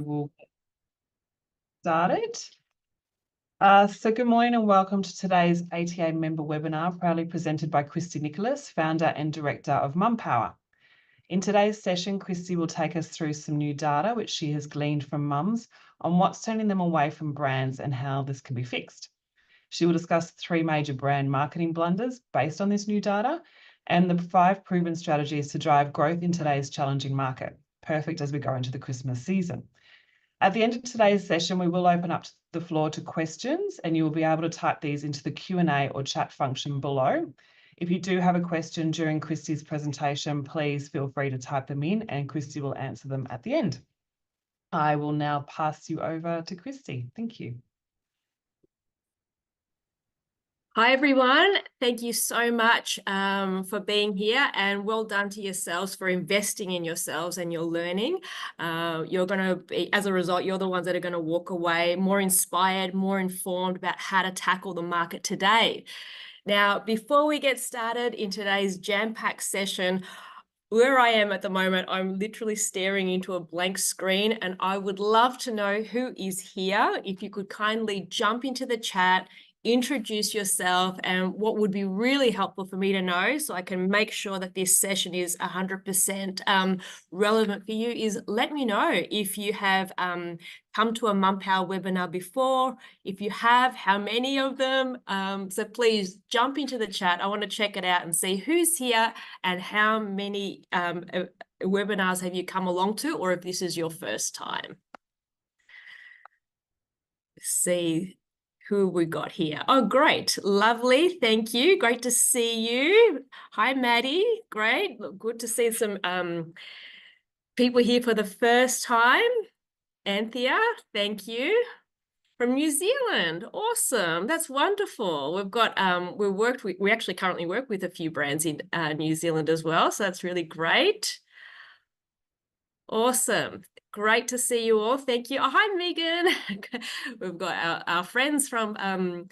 We'll get started. So good morning and welcome to today's ATA member webinar, proudly presented by Christy Nicholas, founder and director of MumPower. In today's session, Christy will take us through some new data which she has gleaned from mums on what's turning them away from brands and how this can be fixed. She will discuss 3 major brand marketing blunders based on this new data and the 5 proven strategies to drive growth in today's challenging market, perfect as we go into the Christmas season. At the end of today's session, we will open up the floor to questions and you will be able to type these into the Q&A or chat function below. If you do have a question during Christy's presentation, please feel free to type them in and Christy will answer them at the end. I will now pass you over to Christy. Thank you. Hi, everyone. Thank you so much for being here and well done to yourselves for investing in yourselves and your learning. You're going to be, as a result, you're the ones that are going to walk away more inspired, more informed about how to tackle the market today. Now, before we get started in today's jam-packed session, where I am at the moment, I'm literally staring into a blank screen and I would love to know who is here. If you could kindly jump into the chat, introduce yourself, and what would be really helpful for me to know so I can make sure that this session is 100% relevant for you is let me know if you have come to a MumPower webinar before. If you have, how many of them? So please jump into the chat. I want to check it out and see who's here and how many webinars have you come along to, or if this is your first time. Let's see who we got here. Oh, great. Lovely. Thank you. Great to see you. Hi, Maddie. Great. Look, good to see some people here for the first time. Anthea, thank you. From New Zealand. Awesome. That's wonderful. We've got, we actually currently work with a few brands in New Zealand as well. So that's really great. Awesome. Great to see you all. Thank you. Oh, hi, Megan. We've got our friends from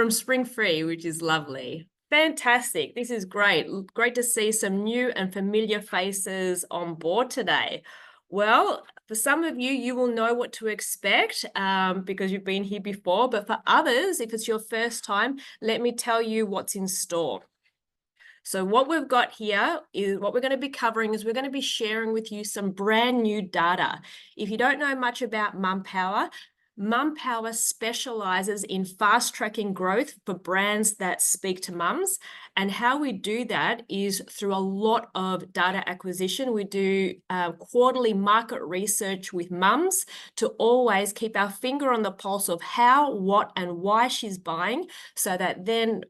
Spring Free, which is lovely. Fantastic. This is great. Great to see some new and familiar faces on board today. Well, for some of you, you will know what to expect because you've been here before. But for others, if it's your first time, let me tell you what's in store. So what we've got here is what we're going to be covering is we're going to be sharing with you some brand new data. If you don't know much about MumPower, MumPower specializes in fast tracking growth for brands that speak to mums. And how we do that is through a lot of data acquisition. We do quarterly market research with mums to always keep our finger on the pulse of how, what, and why she's buying, so that then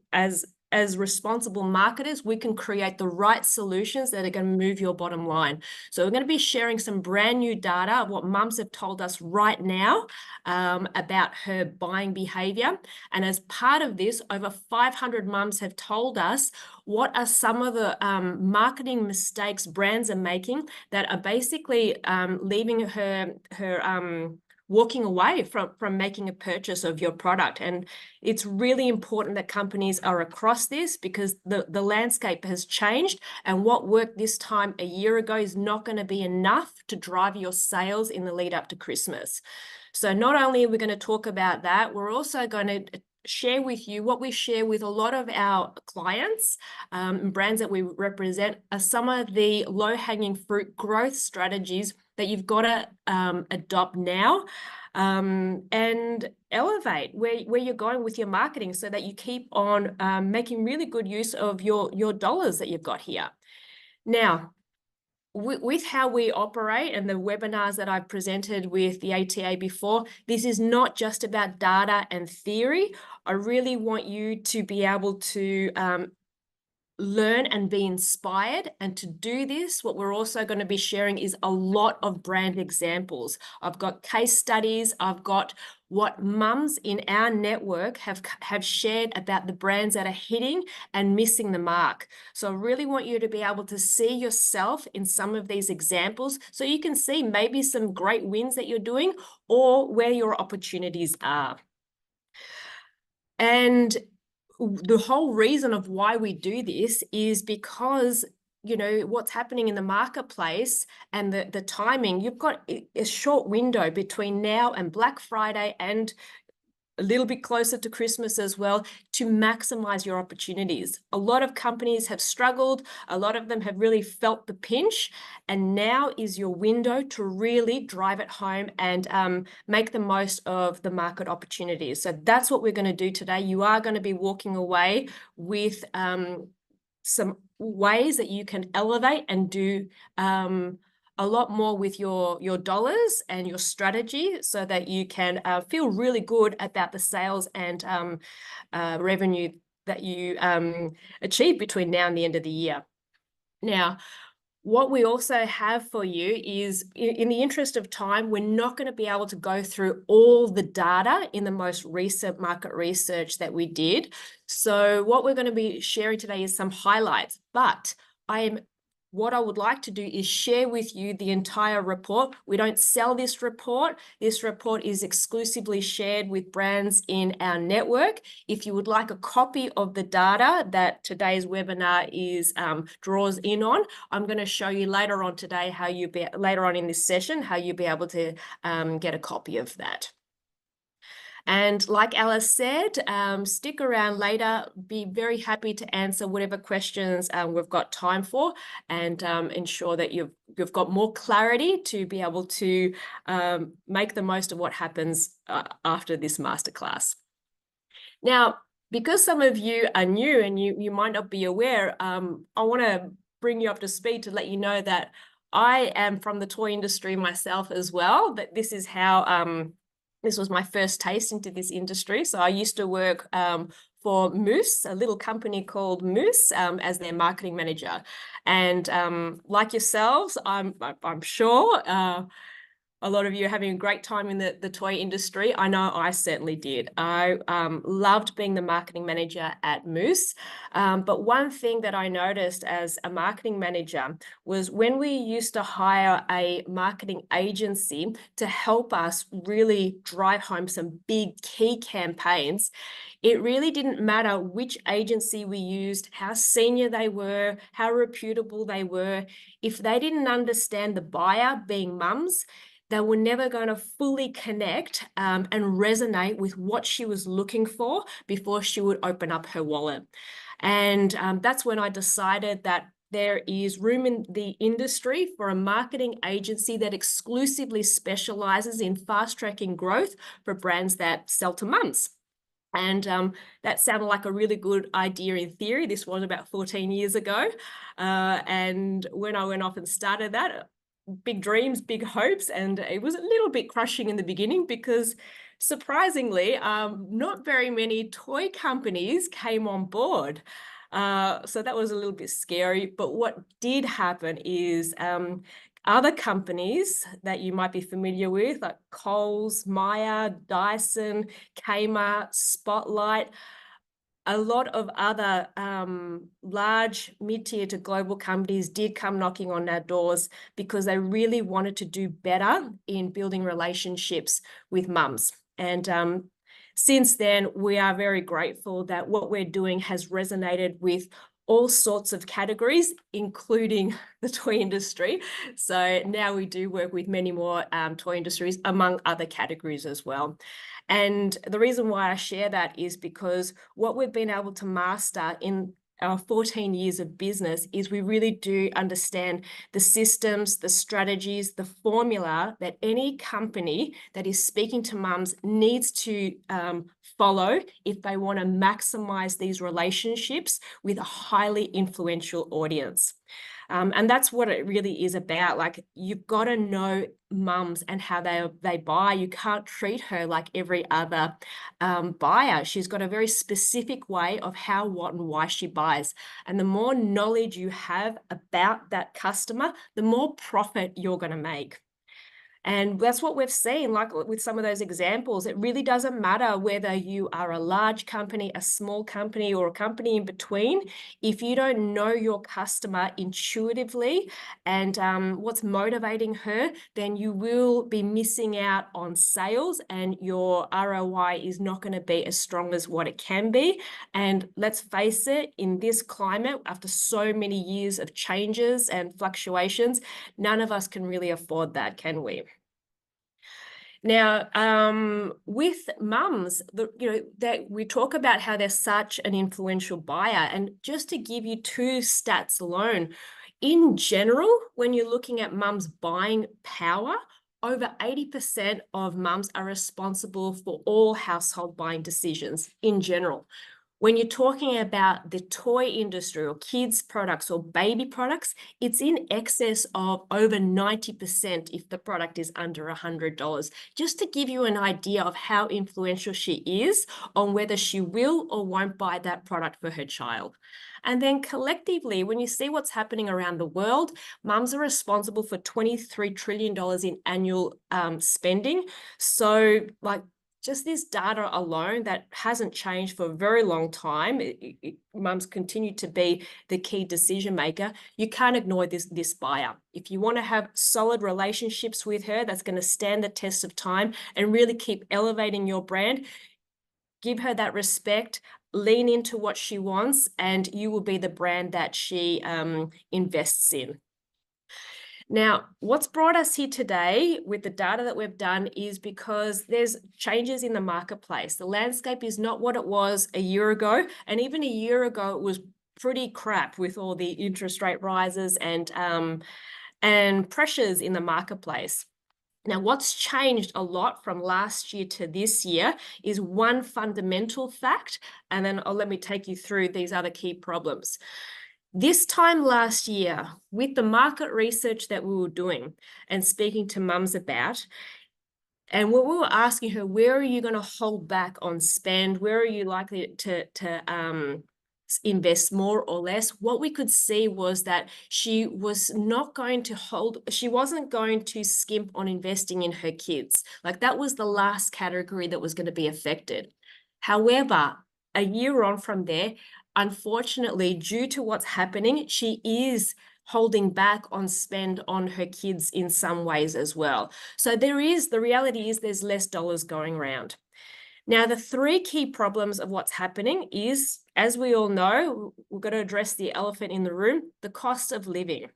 as responsible marketers, we can create the right solutions that are going to move your bottom line. So we're going to be sharing some brand new data of what mums have told us right now about her buying behavior. And as part of this, over 500 mums have told us what are some of the marketing mistakes brands are making that are basically leaving her walking away from making a purchase of your product. And it's really important that companies are across this because the landscape has changed, and what worked this time a year ago is not going to be enough to drive your sales in the lead up to Christmas. So not only are we going to talk about that, we're also going to share with you what we share with a lot of our clients and brands that we represent are some of the low-hanging fruit growth strategies that you've got to adopt now and elevate where you're going with your marketing so that you keep on making really good use of your dollars that you've got here. Now, with how we operate and the webinars that I've presented with the ATA before, this is not just about data and theory. I really want you to be able to learn and be inspired. And to do this, what we're also going to be sharing is a lot of brand examples. I've got case studies. I've got what mums in our network have shared about the brands that are hitting and missing the mark. So I really want you to be able to see yourself in some of these examples so you can see maybe some great wins that you're doing or where your opportunities are. And the whole reason of why we do this is because you know, what's happening in the marketplace and the timing, you've got a short window between now and Black Friday and a little bit closer to Christmas as well to maximize your opportunities. A lot of companies have struggled. A lot of them have really felt the pinch. And now is your window to really drive it home and make the most of the market opportunities. So that's what we're going to do today. You are going to be walking away with some ways that you can elevate and do a lot more with your dollars and your strategy so that you can feel really good about the sales and revenue that you achieve between now and the end of the year. Now, what we also have for you is, in the interest of time, we're not going to be able to go through all the data in the most recent market research that we did. So what we're going to be sharing today is some highlights, but what I would like to do is share with you the entire report. We don't sell this report. This report is exclusively shared with brands in our network. If you would like a copy of the data that today's webinar draws in on, I'm going to show you later on today later on in this session how you'll be able to get a copy of that. And like Alice said, stick around later. Be very happy to answer whatever questions we've got time for, and ensure that you've got more clarity to be able to make the most of what happens after this masterclass. Now, because some of you are new and you might not be aware, I want to bring you up to speed to let you know that I am from the toy industry myself as well, but this is how this was my first taste into this industry. So I used to work for Moose, a little company called Moose, as their marketing manager. And like yourselves, I'm sure a lot of you are having a great time in the toy industry. I know I certainly did. I loved being the marketing manager at Moose. But one thing that I noticed as a marketing manager was when we used to hire a marketing agency to help us really drive home some big key campaigns, it really didn't matter which agency we used, how senior they were, how reputable they were. If they didn't understand the buyer, being mums, they were never going to fully connect and resonate with what she was looking for before she would open up her wallet. And that's when I decided that there is room in the industry for a marketing agency that exclusively specializes in fast-tracking growth for brands that sell to mums. And that sounded like a really good idea in theory. This was about 14 years ago. And when I went off and started that, big dreams, big hopes, and it was a little bit crushing in the beginning because surprisingly, not very many toy companies came on board. So that was a little bit scary. But what did happen is other companies that you might be familiar with, like Coles, Myer, Dyson, Kmart, Spotlight, a lot of other large mid-tier to global companies did come knocking on our doors because they really wanted to do better in building relationships with mums. And since then, we are very grateful that what we're doing has resonated with all sorts of categories, including the toy industry. So now we do work with many more toy industries, among other categories as well. And the reason why I share that is because what we've been able to master in our 14 years of business is we really do understand the systems, the strategies, the formula that any company that is speaking to mums needs to follow if they want to maximize these relationships with a highly influential audience. And that's what it really is about. Like, you've got to know mums and how they buy. You can't treat her like every other buyer. She's got a very specific way of how, what, and why she buys. And the more knowledge you have about that customer, the more profit you're going to make. And that's what we've seen, like with some of those examples. It really doesn't matter whether you are a large company, a small company, or a company in between. If you don't know your customer intuitively and what's motivating her, then you will be missing out on sales, and your ROI is not going to be as strong as what it can be. And let's face it, in this climate, after so many years of changes and fluctuations, none of us can really afford that, can we? Now, with mums, that we talk about how they're such an influential buyer, and just to give you 2 stats alone, in general, when you're looking at mums' buying power, over 80% of mums are responsible for all household buying decisions in general. When you're talking about the toy industry or kids products or baby products, it's in excess of over 90% if the product is under $100. Just to give you an idea of how influential she is on whether she will or won't buy that product for her child. And then collectively, when you see what's happening around the world, mums are responsible for $23 trillion in annual spending. So like, just this data alone that hasn't changed for a very long time. Mums continue to be the key decision maker. You can't ignore this buyer. If you want to have solid relationships with her that's going to stand the test of time and really keep elevating your brand, give her that respect, lean into what she wants, and you will be the brand that she invests in. Now, what's brought us here today with the data that we've done is because there's changes in the marketplace. The landscape is not what it was a year ago. And even a year ago, it was pretty crap with all the interest rate rises and pressures in the marketplace. Now, what's changed a lot from last year to this year is one fundamental fact, and then let me take you through these other key problems. This time last year, with the market research that we were doing and speaking to mums about, and we were asking her, where are you going to hold back on spend? Where are you likely to invest more or less? What we could see was that she wasn't going to skimp on investing in her kids. Like, that was the last category that was going to be affected. However, a year on from there, unfortunately, due to what's happening, she is holding back on spend on her kids in some ways as well. So the reality is there's less dollars going around. Now, the 3 key problems of what's happening is, as we all know, we've got to address the elephant in the room, the cost of living.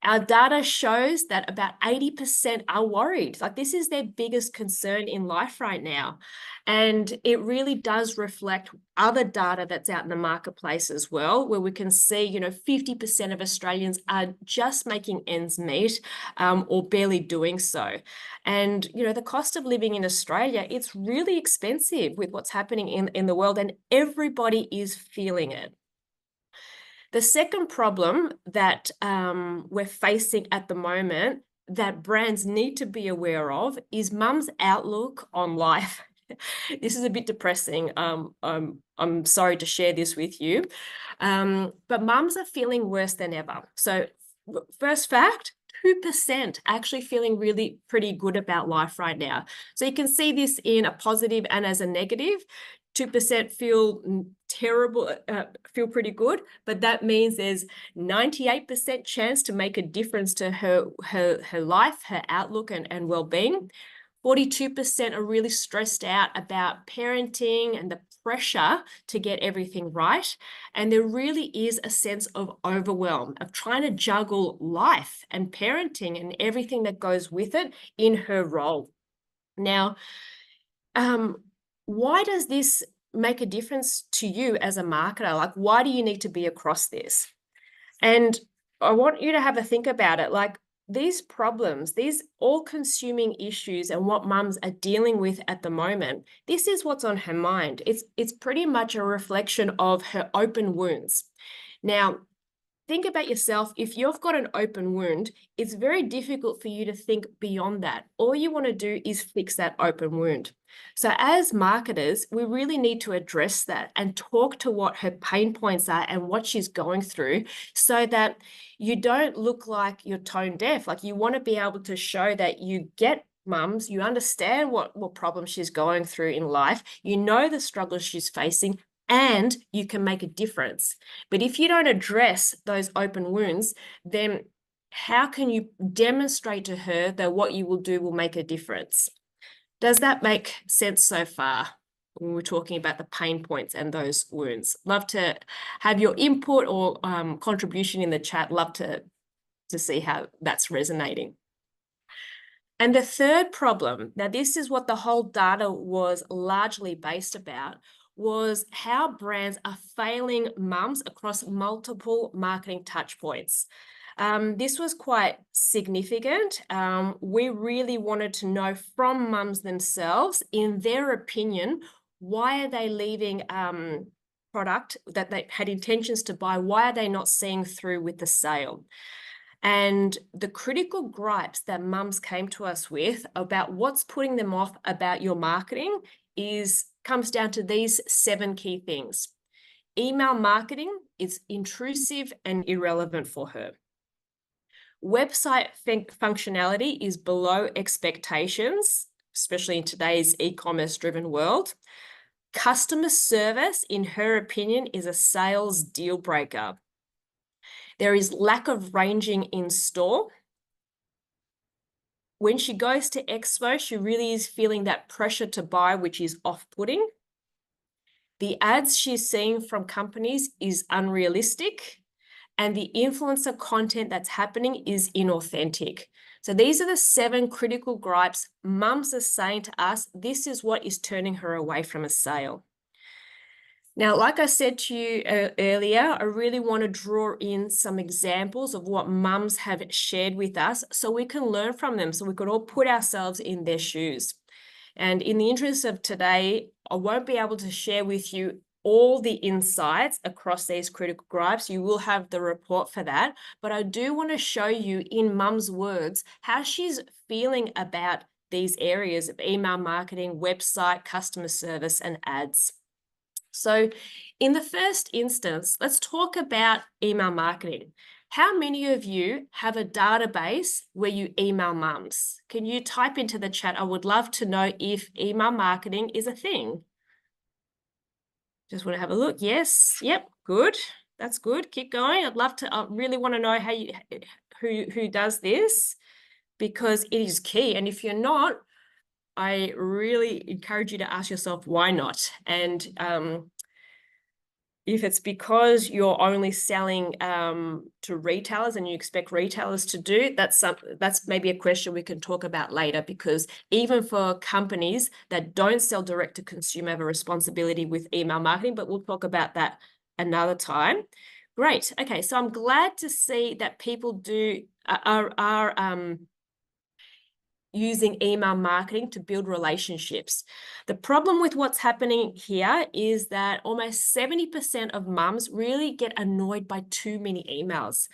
Our data shows that about 80% are worried. Like, this is their biggest concern in life right now. And it really does reflect other data that's out in the marketplace as well, where we can see, 50% of Australians are just making ends meet or barely doing so. And, the cost of living in Australia, it's really expensive with what's happening in the world, and everybody is feeling it. The second problem that we're facing at the moment that brands need to be aware of is mum's outlook on life. This is a bit depressing. I'm sorry to share this with you, but mums are feeling worse than ever. So first fact, 2% actually feeling really pretty good about life right now. So you can see this in a positive and as a negative. 2% feel terrible, feel pretty good, but that means there's 98% chance to make a difference to her life, her outlook, and well-being. 42% are really stressed out about parenting and the pressure to get everything right. And there really is a sense of overwhelm of trying to juggle life and parenting and everything that goes with it in her role. Now, why does this make a difference to you as a marketer? Like, why do you need to be across this? And I want you to have a think about it. Like, these problems, these all-consuming issues and what mums are dealing with at the moment, this is what's on her mind. It's pretty much a reflection of her open wounds. Now, think about yourself. If you've got an open wound, it's very difficult for you to think beyond that. All you want to do is fix that open wound. So as marketers, we really need to address that and talk to what her pain points are and what she's going through, so that you don't look like you're tone deaf. Like, you want to be able to show that you get mums, you understand what problems she's going through in life, you know the struggles she's facing, and you can make a difference. But if you don't address those open wounds, then how can you demonstrate to her that what you will do will make a difference? Does that make sense so far when we're talking about the pain points and those wounds? Love to have your input or contribution in the chat. Love to see how that's resonating. And the third problem, now this is what the whole data was largely based about, was how brands are failing mums across multiple marketing touch points. This was quite significant. We really wanted to know from mums themselves, in their opinion, why are they leaving product that they had intentions to buy? Why are they not seeing through with the sale? And the critical gripes that mums came to us with about what's putting them off about your marketing comes down to these 7 key things. Email marketing is intrusive and irrelevant for her. Website functionality is below expectations, especially in today's e-commerce driven world. Customer service, in her opinion, is a sales deal breaker. There is lack of ranging in store. When she goes to Expo, she really is feeling that pressure to buy, which is off-putting. The ads she's seeing from companies is unrealistic, and the influencer content that's happening is inauthentic. So these are the 7 critical gripes mums are saying to us, this is what is turning her away from a sale. Now, like I said to you earlier, I really want to draw in some examples of what mums have shared with us so we can learn from them, so we could all put ourselves in their shoes. And in the interest of today, I won't be able to share with you all the insights across these critical gripes. You will have the report for that. But I do want to show you in mum's words how she's feeling about these areas of email marketing, website, customer service, and ads. So in the first instance, let's talk about email marketing. How many of you have a database where you email mums? Can you type into the chat? I would love to know if email marketing is a thing. Just want to have a look. Yes. Yep. Good. That's good. Keep going. I really want to know who does this, because it is key. And if you're not, I really encourage you to ask yourself, why not? And if it's because you're only selling to retailers and you expect retailers to do, that's maybe a question we can talk about later, because even for companies that don't sell direct to consumer have a responsibility with email marketing, but we'll talk about that another time. Great. Okay, so I'm glad to see that people are using email marketing to build relationships. The problem with what's happening here is that almost 70% of mums really get annoyed by too many emails.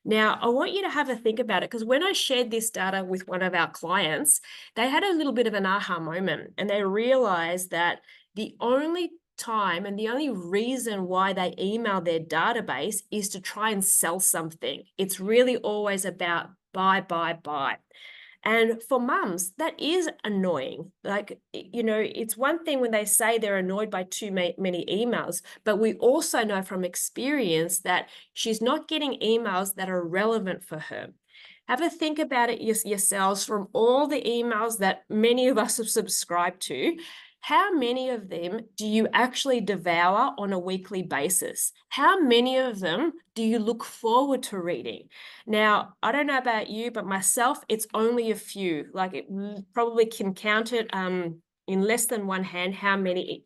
Now, I want you to have a think about it, because when I shared this data with one of our clients, they had a little bit of an aha moment, and they realized that the only time and the only reason why they email their database is to try and sell something. It's really always about buy, buy, buy. And for mums, that is annoying. Like, you know, it's one thing when they say they're annoyed by too many emails, but we also know from experience that she's not getting emails that are relevant for her. Have a think about it yourselves. From all the emails that many of us have subscribed to, how many of them do you actually devour on a weekly basis? How many of them do you look forward to reading? Now, I don't know about you, but myself, it's only a few. Like, it probably can count it in less than one hand how many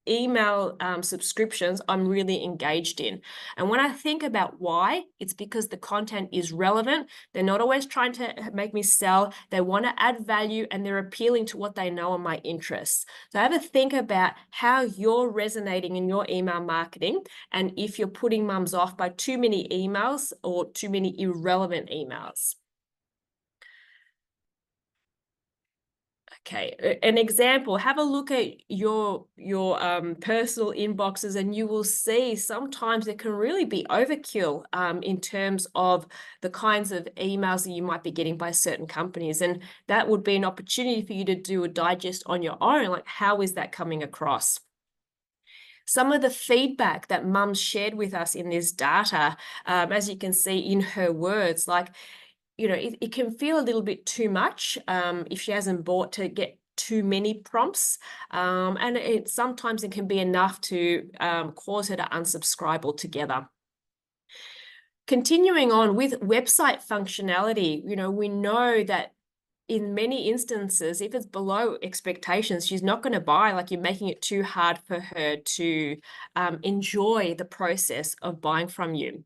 email subscriptions I'm really engaged in. And when I think about why, it's because the content is relevant. They're not always trying to make me sell. They want to add value, and they're appealing to what they know are my interests. So have a think about how you're resonating in your email marketing, and if you're putting mums off by too many emails or too many irrelevant emails. Okay, an example, have a look at your personal inboxes, and you will see sometimes it can really be overkill in terms of the kinds of emails that you might be getting by certain companies. And that would be an opportunity for you to do a digest on your own, like how is that coming across? Some of the feedback that mums shared with us in this data, as you can see in her words, like, you know, it can feel a little bit too much if she hasn't bought to get too many prompts. And sometimes it can be enough to cause her to unsubscribe altogether. Continuing on with website functionality, you know, we know that in many instances, if it's below expectations, she's not going to buy. Like, you're making it too hard for her to enjoy the process of buying from you.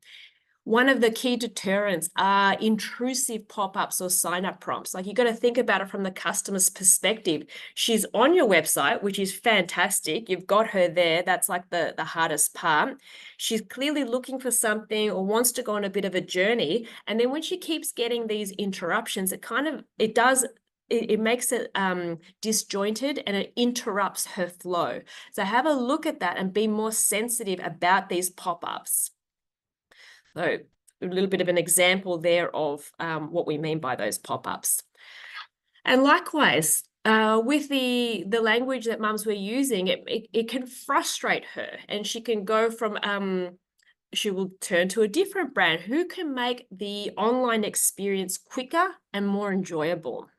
One of the key deterrents are intrusive pop-ups or sign-up prompts. Like, you got to think about it from the customer's perspective. She's on your website, which is fantastic. You've got her there. That's like the hardest part. She's clearly looking for something or wants to go on a bit of a journey. And then when she keeps getting these interruptions, it makes it disjointed, and it interrupts her flow. So have a look at that and be more sensitive about these pop-ups. So a little bit of an example there of what we mean by those pop-ups. And likewise, with the language that mums were using, it can frustrate her, and she can go from, she will turn to a different brand who can make the online experience quicker and more enjoyable.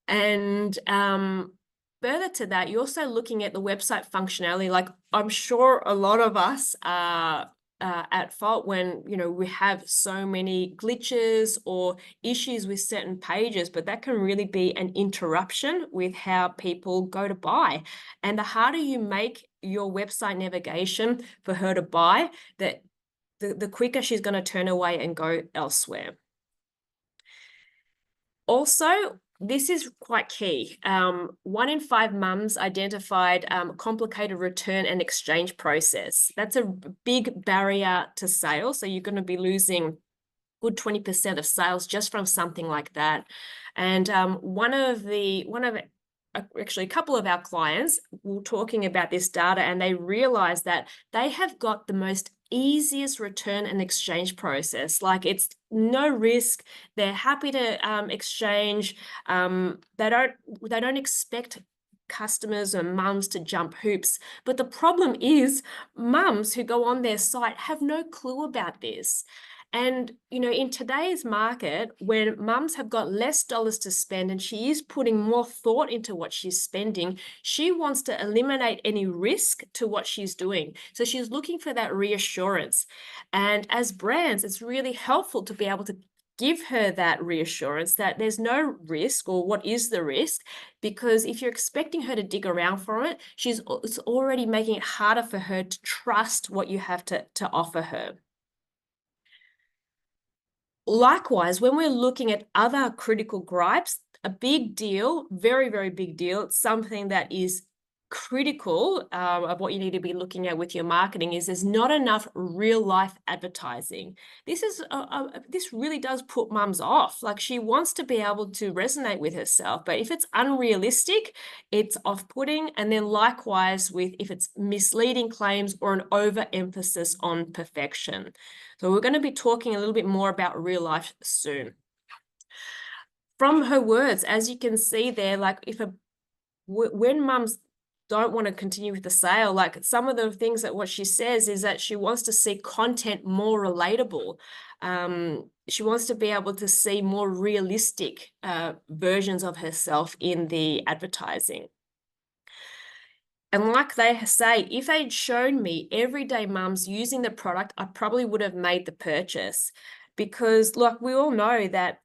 And further to that, you're also looking at the website functionality. Like, I'm sure a lot of us are at fault when, you know, we have so many glitches or issues with certain pages, but that can really be an interruption with how people go to buy. And the harder you make your website navigation for her to buy, that the quicker she's going to turn away and go elsewhere. Also, this is quite key. 1 in 5 mums identified complicated return and exchange process. That's a big barrier to sales. So you're going to be losing good 20% of sales just from something like that. And actually a couple of our clients were talking about this data, and they realized that they have got the most easiest return and exchange process. Like, it's no risk. They're happy to exchange. They don't expect customers or mums to jump hoops. But the problem is, mums who go on their site have no clue about this. And, you know, in today's market, when mums have got less dollars to spend and she is putting more thought into what she's spending, she wants to eliminate any risk to what she's doing. So she's looking for that reassurance. And as brands, it's really helpful to be able to give her that reassurance that there's no risk, or what is the risk, because if you're expecting her to dig around for it, it's already making it harder for her to trust what you have to offer her. Likewise, when we're looking at other critical gripes, a big deal, very, very big deal, it's something that is critical of what you need to be looking at with your marketing, is there's not enough real life advertising. This really does put mums off. Like, she wants to be able to resonate with herself, but if it's unrealistic, it's off-putting. And then likewise with if it's misleading claims or an overemphasis on perfection. So we're going to be talking a little bit more about real life soon. From her words, as you can see there, like, when mums don't want to continue with the sale, like, some of the things that what she says is that she wants to see content more relatable. She wants to be able to see more realistic versions of herself in the advertising. And like they say, if they'd shown me everyday mums using the product, I probably would have made the purchase. Because, look, we all know that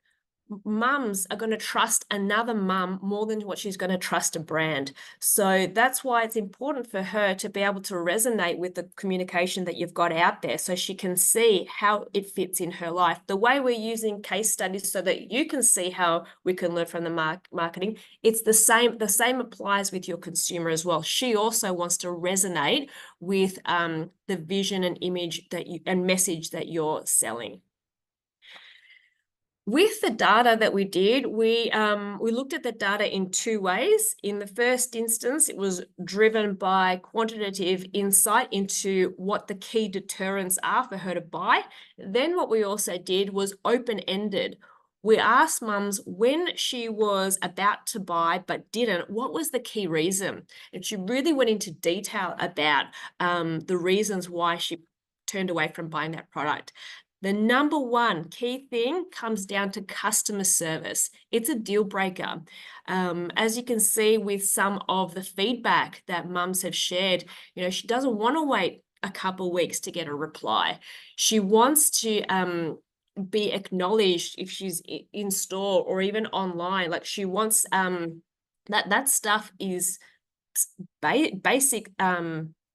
mums are going to trust another mum more than what she's going to trust a brand. So that's why it's important for her to be able to resonate with the communication that you've got out there, so she can see how it fits in her life. The way we're using case studies so that you can see how we can learn from the marketing, it's the same. The same applies with your consumer as well. She also wants to resonate with the vision and image that you and message that you're selling. With the data that we did, we looked at the data in two ways. In the first instance, it was driven by quantitative insight into what the key deterrents are for her to buy. Then what we also did was open-ended. We asked mums when she was about to buy but didn't, what was the key reason? And she really went into detail about the reasons why she turned away from buying that product. The number one key thing comes down to customer service. It's a deal breaker. As you can see with some of the feedback that mums have shared, she doesn't want to wait a couple of weeks to get a reply. She wants to be acknowledged if she's in store or even online. Like, she wants that stuff is basic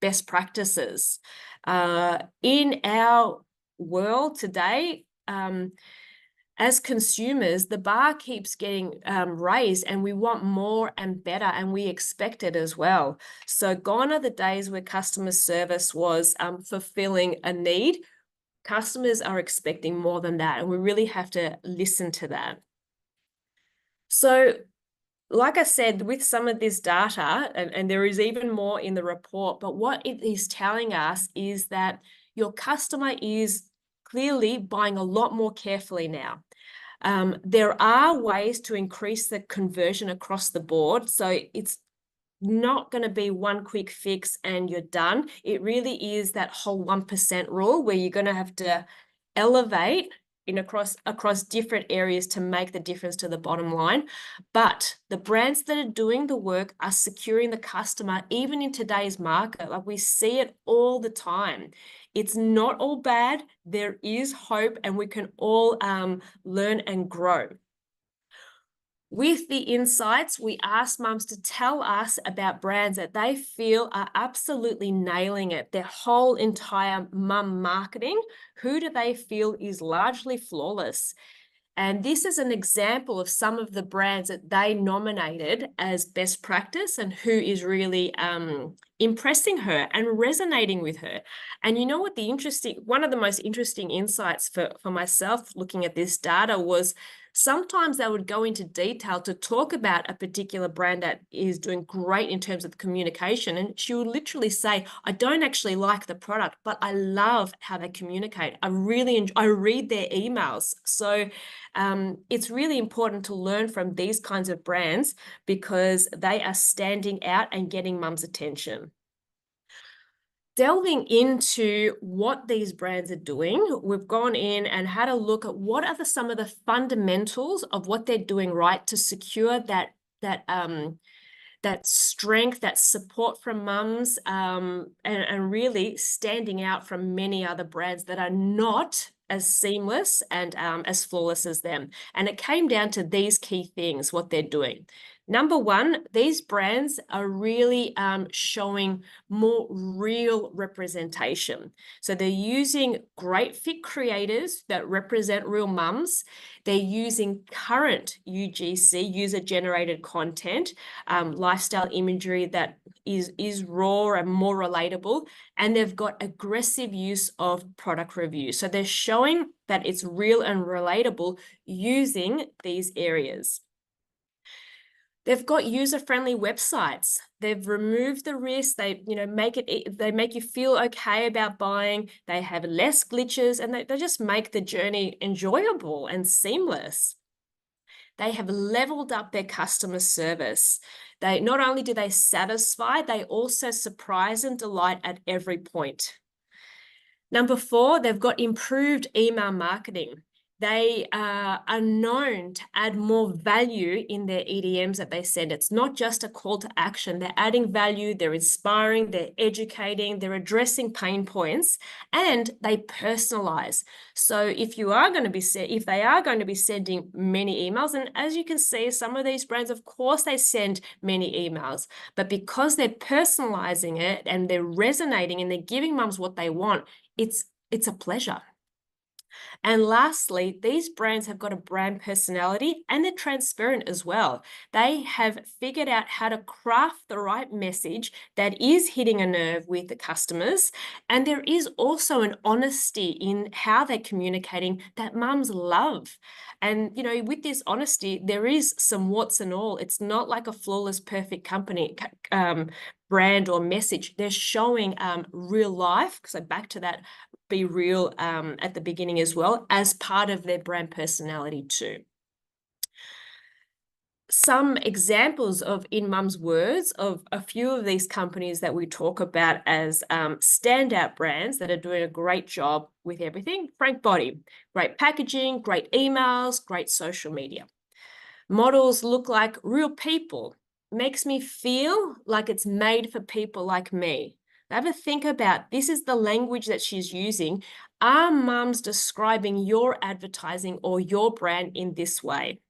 best practices. In our world today, as consumers, the bar keeps getting raised, and we want more and better, and we expect it as well. So gone are the days where customer service was fulfilling a need. Customers are expecting more than that, and we really have to listen to that. So, like I said, with some of this data, and there is even more in the report, but what it is telling us is that your customer is clearly buying a lot more carefully now. There are ways to increase the conversion across the board. So it's not going to be one quick fix and you're done. It really is that whole 1% rule where you're going to have to elevate across different areas to make the difference to the bottom line. But the brands that are doing the work are securing the customer, even in today's market. Like, we see it all the time. It's not all bad. There is hope, and we can all learn and grow. With the insights, we asked mums to tell us about brands that they feel are absolutely nailing it, their whole entire mum marketing. Who do they feel is largely flawless? And this is an example of some of the brands that they nominated as best practice and who is really impressing her and resonating with her. And you know what, one of the most interesting insights for myself looking at this data was sometimes they would go into detail to talk about a particular brand that is doing great in terms of communication. And she would literally say, I don't actually like the product, but I love how they communicate. I read their emails. So it's really important to learn from these kinds of brands because they are standing out and getting mum's attention. Delving into what these brands are doing, we've gone in and had a look at what are some of the fundamentals of what they're doing right to secure that strength, that support from mums, and really standing out from many other brands that are not as seamless and as flawless as them. And it came down to these key things, what they're doing. Number one, these brands are really showing more real representation. So they're using great fit creators that represent real mums. They're using current UGC, user-generated content, lifestyle imagery that is raw and more relatable, and they've got aggressive use of product reviews. So they're showing that it's real and relatable using these areas. They've got user-friendly websites. They've removed the risk. They, they make you feel okay about buying. They have less glitches, and they just make the journey enjoyable and seamless. They have leveled up their customer service. They not only do they satisfy, they also surprise and delight at every point. Number four, they've got improved email marketing. They are known to add more value in their EDMs that they send. It's not just a call to action. They're adding value, they're inspiring, they're educating, they're addressing pain points, and they personalize. So if they are going to be sending many emails, and as you can see, some of these brands, of course, they send many emails, but because they're personalizing it and they're resonating and they're giving mums what they want, it's a pleasure. And lastly, these brands have got a brand personality and they're transparent as well. They have figured out how to craft the right message that is hitting a nerve with the customers. And there is also an honesty in how they're communicating that mums love. And, you know, with this honesty, there is some warts and all. It's not like a flawless, perfect company brand or message. They're showing real life. So back to that, be real at the beginning as well, as part of their brand personality too. Some examples of in mum's words of a few of these companies that we talk about as standout brands that are doing a great job with everything. Frank Body, great packaging, great emails, great social media. Models look like real people. Makes me feel like it's made for people like me. Have a think about, this is the language that she's using. Are mums describing your advertising or your brand in this way?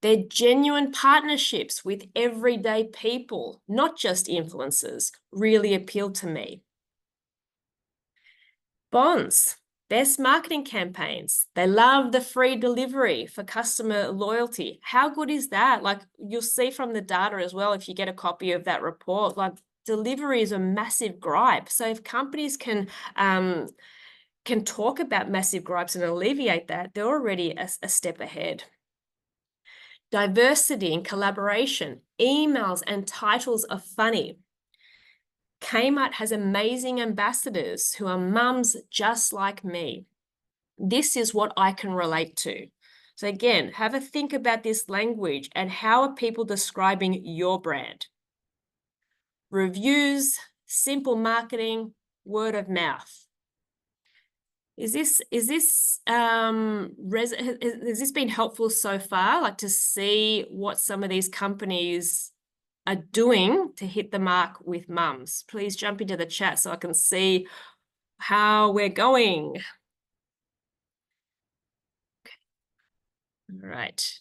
They're genuine partnerships with everyday people, not just influencers, really appeal to me. Bonds, best marketing campaigns. They love the free delivery for customer loyalty. How good is that? Like, you'll see from the data as well, if you get a copy of that report, like, delivery is a massive gripe. So if companies can talk about massive gripes and alleviate that, they're already a step ahead. Diversity and collaboration. Emails and titles are funny. Kmart has amazing ambassadors who are mums just like me. This is what I can relate to. So again, have a think about this language and how are people describing your brand? Reviews, simple marketing, word of mouth. Has this been helpful so far? Like, to see what some of these companies are doing to hit the mark with mums? Please jump into the chat so I can see how we're going. All right.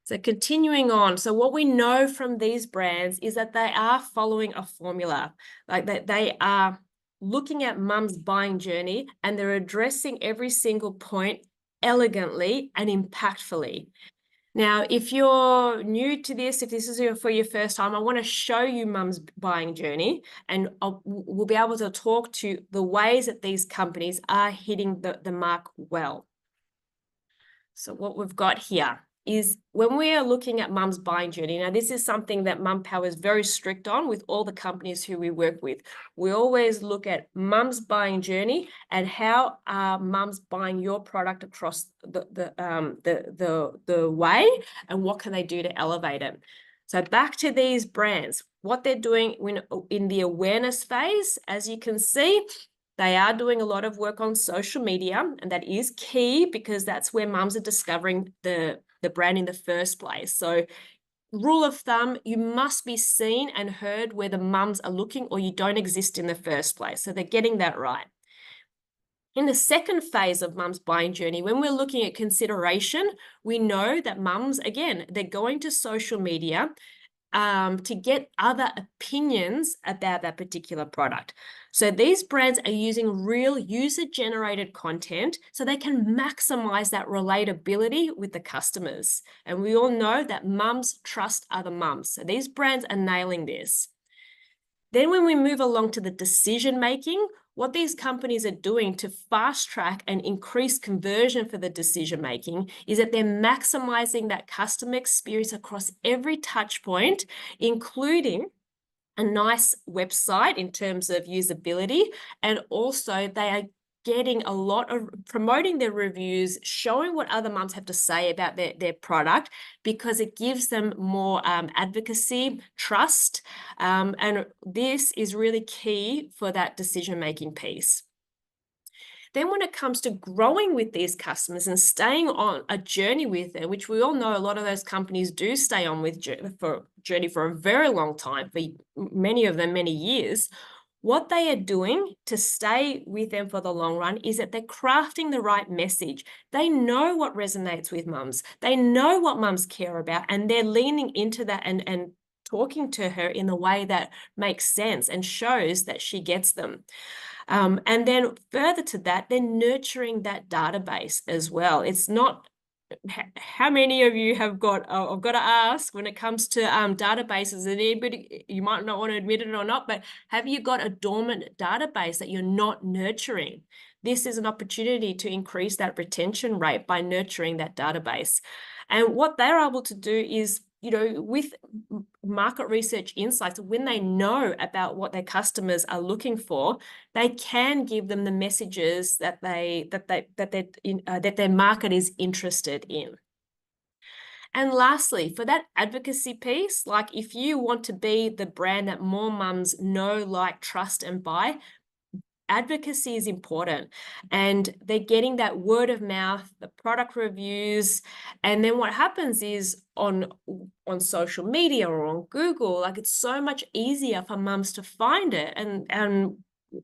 So continuing on, so what we know from these brands is that they are following a formula, like that they are looking at mum's buying journey and they're addressing every single point elegantly and impactfully. Now, if you're new to this, if this is for your first time, I want to show you mum's buying journey, and we'll be able to talk to the ways that these companies are hitting the mark well. So what we've got here is when we are looking at mum's buying journey. Now, this is something that Mumpower is very strict on with all the companies who we work with. We always look at mum's buying journey and how are mums buying your product across the way, and what can they do to elevate it. So back to these brands, what they're doing in the awareness phase, as you can see, they are doing a lot of work on social media, and that is key because that's where mums are discovering the brand in the first place. So rule of thumb, you must be seen and heard where the mums are looking, or you don't exist in the first place. So they're getting that right. In the second phase of mum's buying journey, when we're looking at consideration, we know that mums, again, they're going to social media to get other opinions about that particular product. So these brands are using real user-generated content so they can maximize that relatability with the customers. And we all know that mums trust other mums. So these brands are nailing this. Then when we move along to the decision-making, what these companies are doing to fast track and increase conversion for the decision-making is that they're maximizing that customer experience across every touch point, including a nice website in terms of usability. And also they are getting a lot of promoting their reviews, showing what other mums have to say about their product, because it gives them more advocacy, trust, and this is really key for that decision-making piece. Then when it comes to growing with these customers and staying on a journey with them, which we all know a lot of those companies do stay on with journey for a very long time, for many of them, many years, what they are doing to stay with them for the long run is that they're crafting the right message. They know what resonates with mums. They know what mums care about, and they're leaning into that and talking to her in a way that makes sense and shows that she gets them. And then further to that, they're nurturing that database as well. It's not how many of you have got, I've got to ask when it comes to databases, and anybody, you might not want to admit it or not, but have you got a dormant database that you're not nurturing? This is an opportunity to increase that retention rate by nurturing that database. And what they're able to do is, with market research insights, when they know about what their customers are looking for, they can give them the messages that their market is interested in. And lastly, for that advocacy piece, like if you want to be the brand that more mums know, like, trust, and buy, advocacy is important, and they're getting that word of mouth, the product reviews, and then what happens is on social media or on Google, like, it's so much easier for mums to find it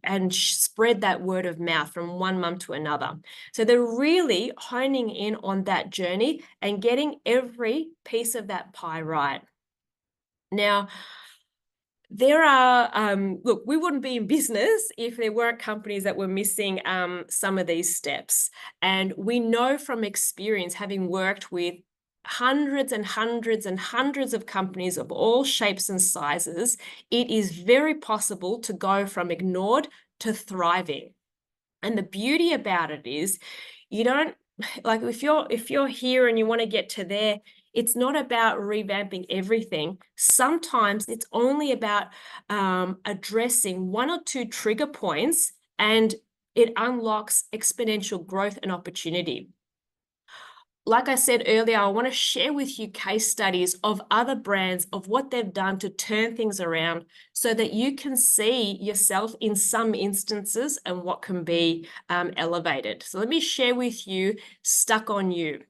and spread that word of mouth from one mum to another. So they're really honing in on that journey and getting every piece of that pie right. Now, there are, look, we wouldn't be in business if there weren't companies that were missing some of these steps. And we know from experience, having worked with hundreds and hundreds and hundreds of companies of all shapes and sizes, it is very possible to go from ignored to thriving. And the beauty about it is, you don't, like, if you're here and you want to get to there, it's not about revamping everything. Sometimes it's only about addressing one or two trigger points, and it unlocks exponential growth and opportunity. Like I said earlier, I want to share with you case studies of other brands, of what they've done to turn things around so that you can see yourself in some instances and what can be elevated. So let me share with you Stuck on You.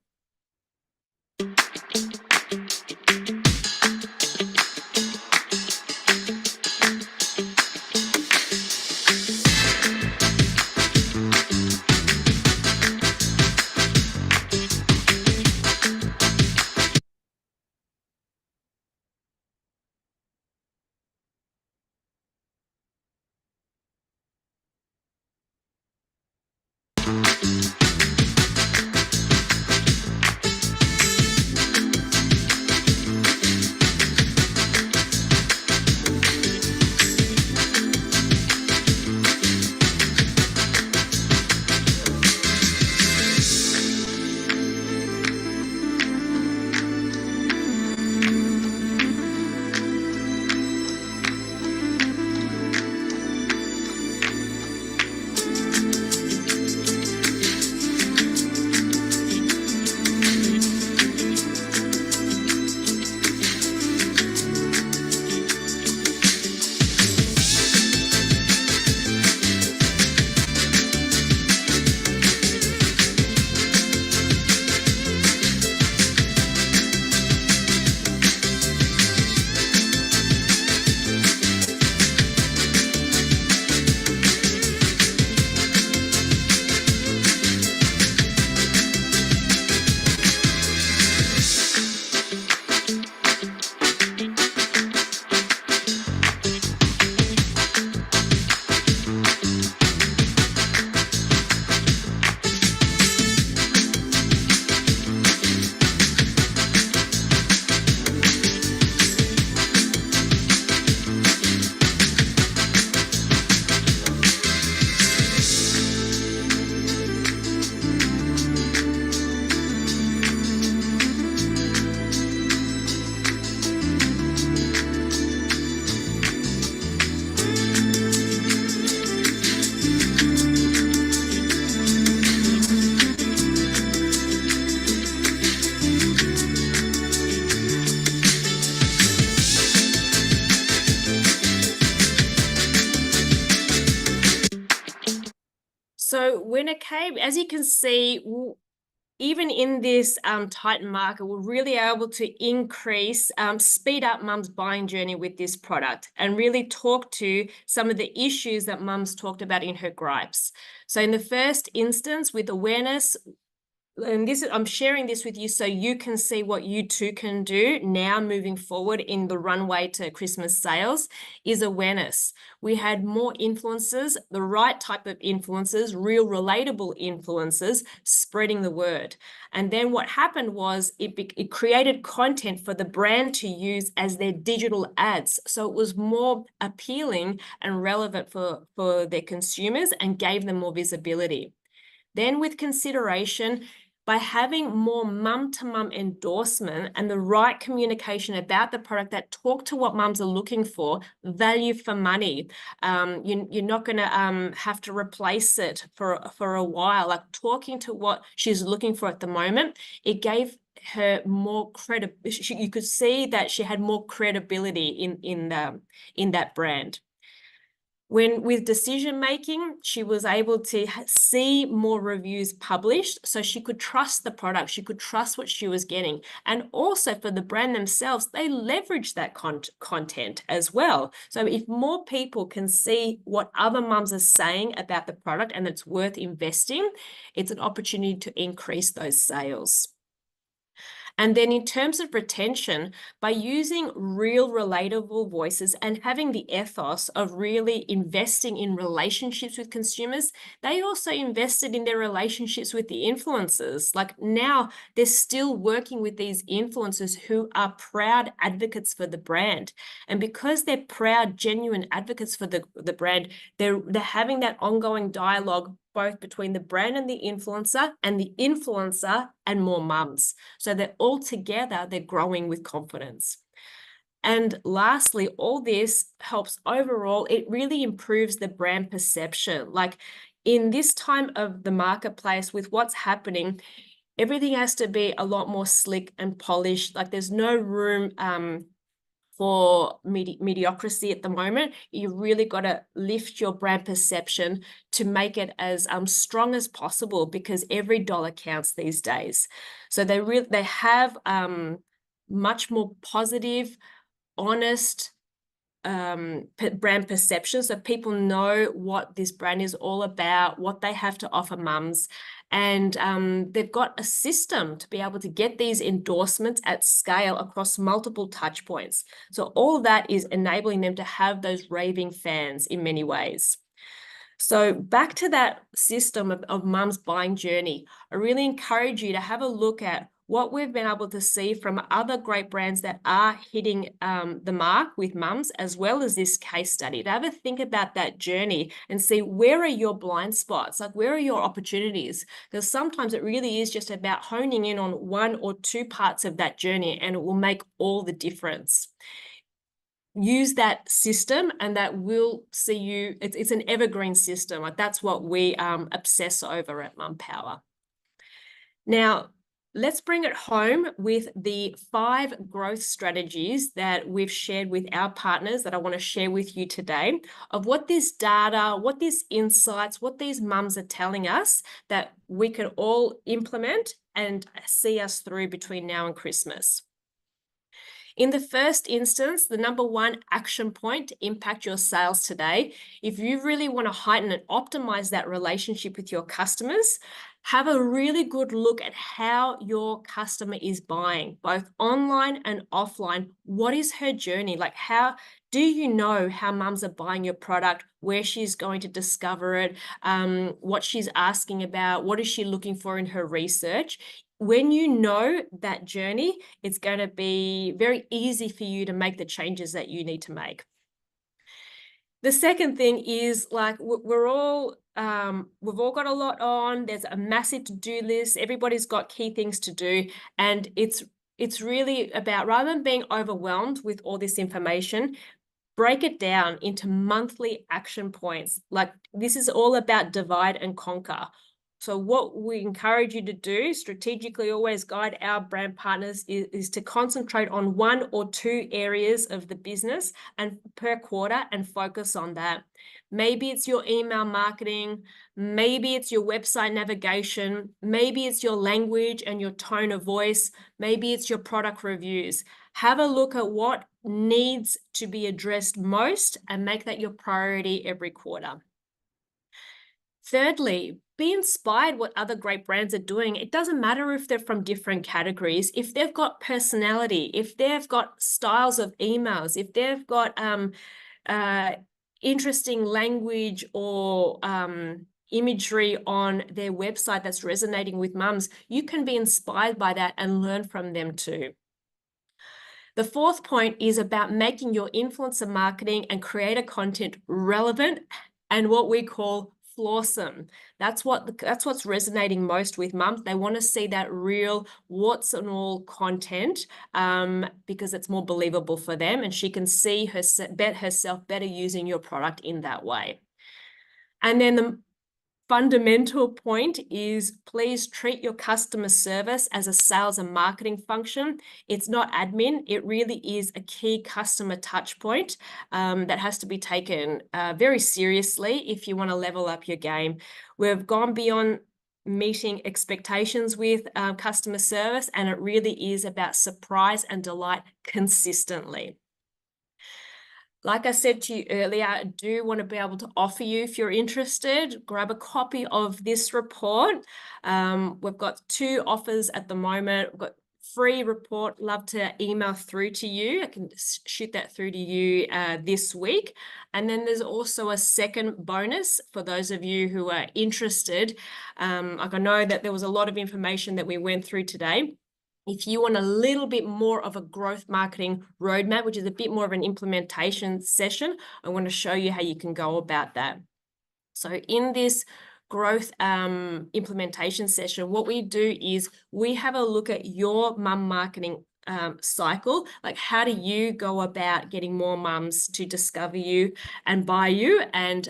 when it came, as you can see, even in this tight market, we're really able to increase, speed up mum's buying journey with this product and really talk to some of the issues that mum's talked about in her gripes. So in the first instance, with awareness, and this, I'm sharing this with you so you can see what you too can do now moving forward in the runway to Christmas sales, is awareness. We had more influencers, the right type of influencers, real relatable influencers, spreading the word. And then what happened was it created content for the brand to use as their digital ads. So it was more appealing and relevant for their consumers and gave them more visibility. Then with consideration, by having more mum-to-mum endorsement and the right communication about the product that talk to what mums are looking for, value for money, you're not going to have to replace it for a while. Like talking to what she's looking for at the moment, it gave her more credibility. You could see that she had more credibility in that brand. When with decision making, she was able to see more reviews published, so she could trust the product, she could trust what she was getting. And also for the brand themselves, they leverage that content as well. So if more people can see what other mums are saying about the product and it's worth investing, it's an opportunity to increase those sales. And then in terms of retention, by using real relatable voices and having the ethos of really investing in relationships with consumers, they also invested in their relationships with the influencers. Like now they're still working with these influencers who are proud advocates for the brand. And because they're proud, genuine advocates for the brand, they're having that ongoing dialogue both between the brand and the influencer and more mums. So that all together, they're growing with confidence. And lastly, all this helps overall, it really improves the brand perception. Like in this time of the marketplace with what's happening, everything has to be a lot more slick and polished. Like there's no room for mediocrity at the moment. You really got to lift your brand perception to make it as strong as possible, because every dollar counts these days. So they have much more positive, honest brand perception, so people know what this brand is all about, what they have to offer mums, and they've got a system to be able to get these endorsements at scale across multiple touch points. So all that is enabling them to have those raving fans in many ways. So back to that system of mum's buying journey, I really encourage you to have a look at what we've been able to see from other great brands that are hitting the mark with mums, as well as this case study, to have a think about that journey and see where are your blind spots, like where are your opportunities? Because sometimes it really is just about honing in on one or two parts of that journey, and it will make all the difference. Use that system and that will see you, it's an evergreen system. Like that's what we obsess over at MumPower. Now, let's bring it home with the 5 growth strategies that we've shared with our partners that I want to share with you today, of what this data, what these insights, what these mums are telling us that we can all implement and see us through between now and Christmas. In the first instance, the number 1 action point to impact your sales today, if you really want to heighten and optimize that relationship with your customers, have a really good look at how your customer is buying, both online and offline. What is her journey? Like, how do you know how mums are buying your product, where she's going to discover it, what she's asking about, what is she looking for in her research? When you know that journey, it's going to be very easy for you to make the changes that you need to make. The second thing is, like, we've all got a lot on. There's a massive to-do list. Everybody's got key things to do. And it's really about, rather than being overwhelmed with all this information, break it down into monthly action points. Like, this is all about divide and conquer. So what we encourage you to do, strategically always guide our brand partners, is to concentrate on 1 or 2 areas of the business and per quarter and focus on that. Maybe it's your email marketing, maybe it's your website navigation, maybe it's your language and your tone of voice, maybe it's your product reviews. Have a look at what needs to be addressed most and make that your priority every quarter. Thirdly, be inspired what other great brands are doing. It doesn't matter if they're from different categories. If they've got personality, if they've got styles of emails, if they've got interesting language or imagery on their website that's resonating with mums, you can be inspired by that and learn from them too. The fourth point is about making your influencer marketing and creator content relevant and what we call flawsome. That's what's resonating most with mums. They want to see that real what's and all content because it's more believable for them, and she can see herself better using your product in that way. And then the fundamental point is, please treat your customer service as a sales and marketing function. It's not admin. It really is a key customer touch point that has to be taken very seriously if you want to level up your game. We've gone beyond meeting expectations with customer service, and it really is about surprise and delight consistently. Like I said to you earlier, I do want to be able to offer you, if you're interested, grab a copy of this report. We've got 2 offers at the moment. We've got free report, love to email through to you. I can shoot that through to you this week. And then there's also a second bonus for those of you who are interested. Like I know that there was a lot of information that we went through today. If you want a little bit more of a growth marketing roadmap, which is a bit more of an implementation session, I want to show you how you can go about that. So in this growth implementation session, what we do is we have a look at your mum marketing cycle. Like, how do you go about getting more mums to discover you and buy you? And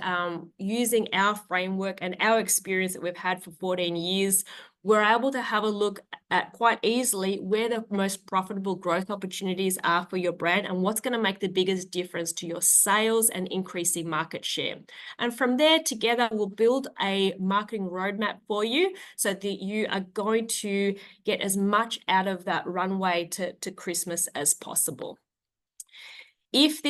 using our framework and our experience that we've had for 14 years, we're able to have a look at quite easily where the most profitable growth opportunities are for your brand and what's going to make the biggest difference to your sales and increasing market share. And from there, together, we'll build a marketing roadmap for you so that you are going to get as much out of that runway to Christmas as possible. If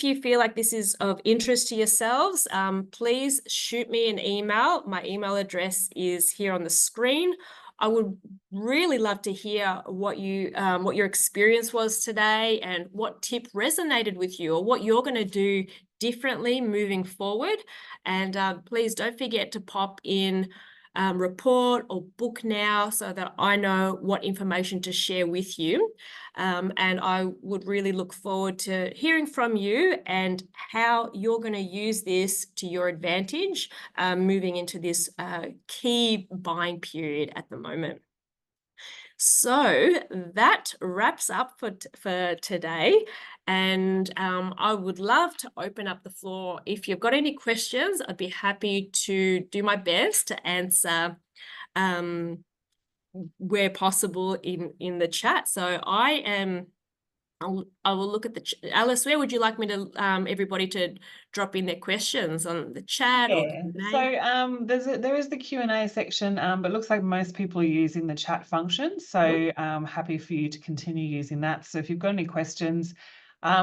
you feel like this is of interest to yourselves, please shoot me an email. My email address is here on the screen. I would really love to hear what your experience was today and what tip resonated with you or what you're going to do differently moving forward. And please don't forget to pop in report or book now so that I know what information to share with you. And I would really look forward to hearing from you and how you're going to use this to your advantage moving into this key buying period at the moment. So that wraps up for today. And I would love to open up the floor. If you've got any questions, I'd be happy to do my best to answer where possible in the chat. So I will look at the Alice, where would you like me to everybody to drop in their questions on the chat? Yeah. Or So there is the Q&A section, but it looks like most people are using the chat function. So happy for you to continue using that. So if you've got any questions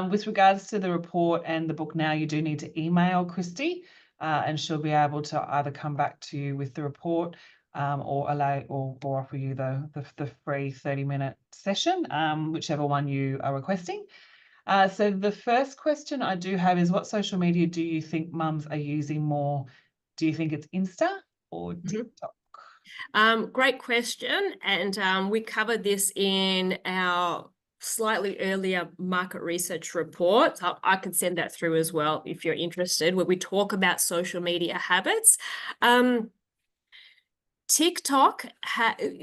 with regards to the report and the book now, you do need to email Christy and she'll be able to either come back to you with the report or offer you the free 30-minute session, whichever one you are requesting. So the first question I do have is, what social media do you think mums are using more? Do you think it's Insta or TikTok? Great question. And we covered this in our slightly earlier market research report. So I can send that through as well if you're interested, where we talk about social media habits. TikTok,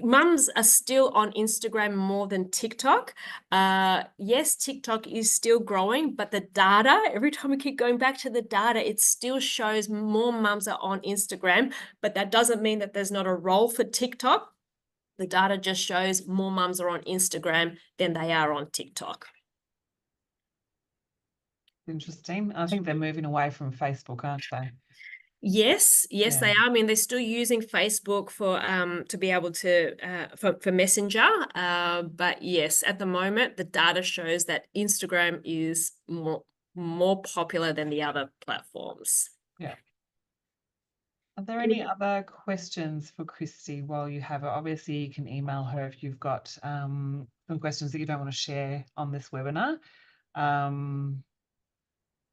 mums are still on Instagram more than TikTok. Yes, TikTok is still growing, but the data, every time we keep going back to the data, it still shows more mums are on Instagram, but that doesn't mean that there's not a role for TikTok. The data just shows more mums are on Instagram than they are on TikTok. Interesting. I think they're moving away from Facebook, aren't they? Yes, yes, they Yeah. are. I mean, they're still using Facebook for to be able to for Messenger. But yes, at the moment, the data shows that Instagram is more popular than the other platforms. Yeah. Are there any other questions for Christy while you have her? Obviously, you can email her if you've got some questions that you don't want to share on this webinar.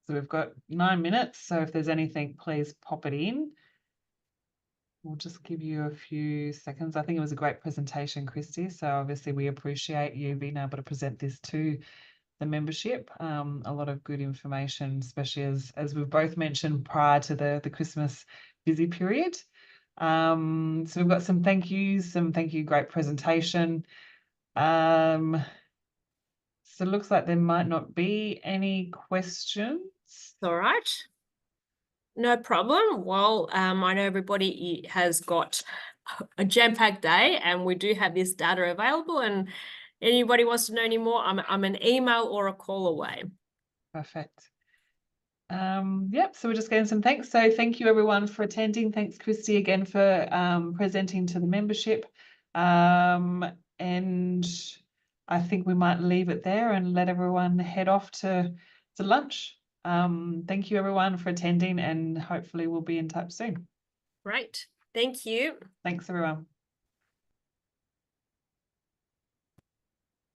So we've got 9 minutes. So if there's anything, please pop it in. We'll just give you a few seconds. I think it was a great presentation, Christy. So obviously we appreciate you being able to present this to the membership. A lot of good information, especially as we've both mentioned prior to the Christmas busy period. So we've got some thank yous, great presentation. So it looks like there might not be any questions. All right. No problem. Well, I know everybody has got a jam-packed day, and we do have this data available, and anybody wants to know any more, I'm an email or a call away. Perfect. Yep, so we're just getting some thanks. So thank you everyone for attending. Thanks, Christy, again for presenting to the membership. And I think we might leave it there and let everyone head off to lunch. Thank you everyone for attending, and hopefully we'll be in touch soon. Great. Thank you. Thanks everyone.